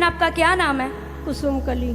बहन आपका क्या नाम है? कुसुम कली।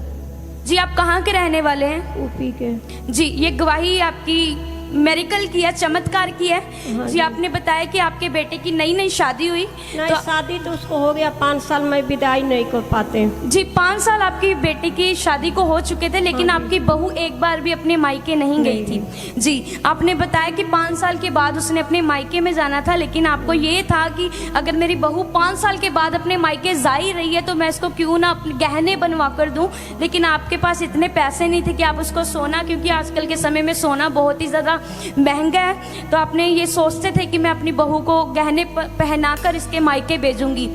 जी आप कहाँ के रहने वाले हैं? ऊपी के। जी ये गवाही आपकी मेरिकल की है, चमत्कार की है। हाँ जी आपने बताया कि आपके बेटे की नई नई शादी हुई। नहीं, तो शादी तो उसको हो गया 5 साल में, विदाई नहीं कर पाते। जी 5 साल आपकी बेटी की शादी को हो चुके थे, लेकिन हाँ आपकी बहू एक बार भी अपने मायके नहीं गई थी। जी आपने बताया कि 5 साल के बाद उसने अपने मायके में जाना था, लेकिन आपको ये था कि अगर मेरी बहू 5 साल के बाद अपने मायके जा ही रही है तो मैं इसको क्यों ना अपने गहने बनवा कर दूं। लेकिन आपके पास इतने पैसे नहीं थे कि आप उसको सोना, क्योंकि आजकल के समय में सोना बहुत ही ज़्यादा महंगा है, तो आपने ये सोचते थे कि मैं अपनी बहू को गहने पहनाकर इसके मायके भेजूंगी।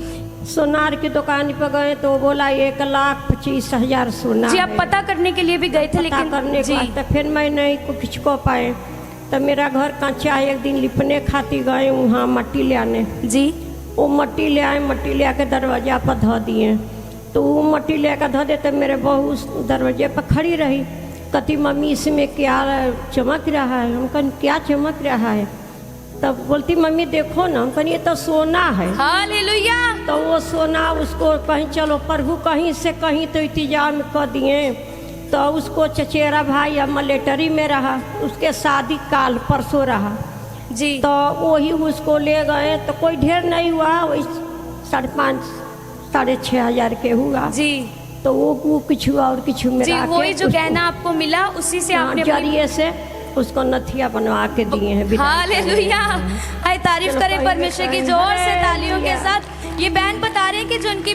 सोनार की दुकान पर गए तो बोला 1,25,000 सोना जी आप है। पता करने के लिए भी गए थे, पता लेकिन करने जी के बाद तो फिर मैं नहीं कुछ को पाए, तो मेरा घर कच्चा है। एक दिन लिपने खातिर गए वहाँ मट्टी ले आने। जी वो मट्टी ले आए, मट्टी ले आके दरवाजा पर धो दिए। तो वो मट्टी ले आकर धो देते, मेरे बहू दरवाजे पर खड़ी रही, कहती मम्मी इसमें क्या चमक रहा है? हम कहें क्या चमक रहा है? तब बोलती मम्मी देखो ना। हम कहें ये तो सोना है। हालेलुया। तो वो सोना उसको कहीं चलो प्रभु कहीं से कहीं तो इंतजाम कर दिए। तो उसको चचेरा भाई अब मलेटरी में रहा, उसके शादी काल परसों रहा। जी तो वही उसको ले गए, तो कोई ढेर नहीं हुआ, वही 5,500 साढ़े 6,000 के हुआ। जी तो वो कुछ हुआ और कुछ जी मिला वही के जो गहना आपको मिला उसी से आपने जरिए से उसको नथिया बनवा के दिए हैं। हालेलुया। आए तारीफ चलो, करें पहले परमेश्वर की करें। जोर से तालियों के हालेलुया। साथ। ये बहन बता रहे हैं कि जो उनकी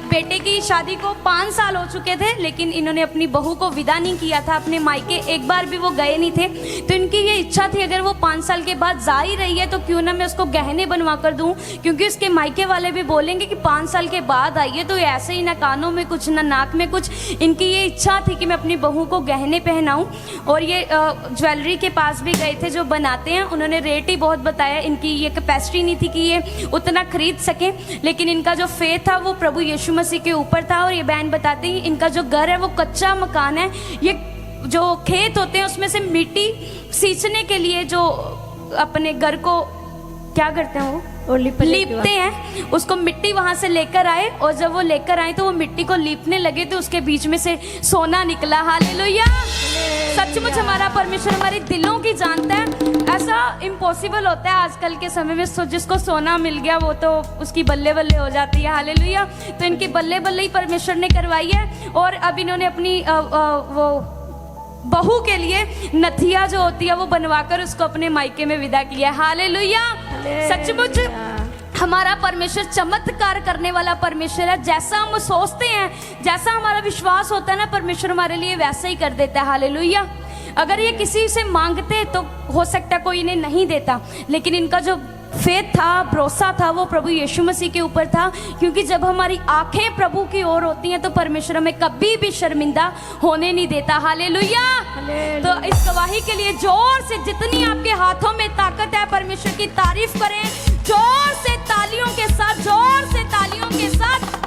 बेटे की शादी को 5 साल हो चुके थे, लेकिन इन्होंने अपनी बहू को विदा नहीं किया था, अपने मायके एक बार भी वो गए नहीं थे। तो इनकी ये इच्छा थी अगर वो 5 साल के बाद जा ही रही है तो क्यों ना मैं उसको गहने बनवा कर दूं, क्योंकि उसके मायके वाले भी बोलेंगे कि 5 साल के बाद आई है तो ऐसे ही ना कानों में कुछ ना नाक में कुछ। इनकी ये इच्छा थी कि मैं अपनी बहू को गहने पहनाऊं। और ये ज्वेलरी के पास भी गए थे जो बनाते हैं, उन्होंने रेट ही बहुत बताया। इनकी ये कैपेसिटी नहीं थी कि ये उतना खरीद सकें, लेकिन इनका जो फेथ था वो प्रभु यीशु मसीह के ऊपर था। और ये बहन बताते हैं इनका जो घर है वो कच्चा मकान है। ये जो खेत होते हैं उसमें से मिट्टी सींचने के लिए जो अपने घर को क्या करते हैं वो लीपते हैं, उसको मिट्टी वहां से लेकर आए। और जब वो लेकर आए तो वो मिट्टी को लीपने लगे तो उसके बीच में से सोना निकला। हालेलुया। सचमुच हमारा परमेश्वर हमारे दिलों की जानता है। ऐसा इम्पॉसिबल होता है आजकल के समय में, जिसको सोना मिल गया वो तो उसकी बल्ले बल्ले हो जाती है। हालेलुया। तो इनकी बल्ले बल्ले ही परमेश्वर ने करवाई है। और अब इन्होंने अपनी वो बहू के लिए नथिया जो होती है वो बनवाकर उसको अपने मायके में विदा किया। हालेलुया। सचमुच हमारा परमेश्वर चमत्कार करने वाला परमेश्वर है। जैसा हम सोचते हैं, जैसा हमारा विश्वास होता है ना, परमेश्वर हमारे लिए वैसा ही कर देता है। हालेलुया। अगर ये किसी से मांगते तो हो सकता है कोई इन्हें नहीं देता, लेकिन इनका जो फेथ था, भरोसा था, वो प्रभु यीशु मसीह के ऊपर था। क्योंकि जब हमारी आंखें प्रभु की ओर होती हैं तो परमेश्वर हमें कभी भी शर्मिंदा होने नहीं देता। हालेलुया। तो इस गवाही के लिए जोर से जितनी आपके हाथों में ताकत है परमेश्वर की तारीफ करें, जोर से तालियों के साथ, जोर से तालियों के साथ।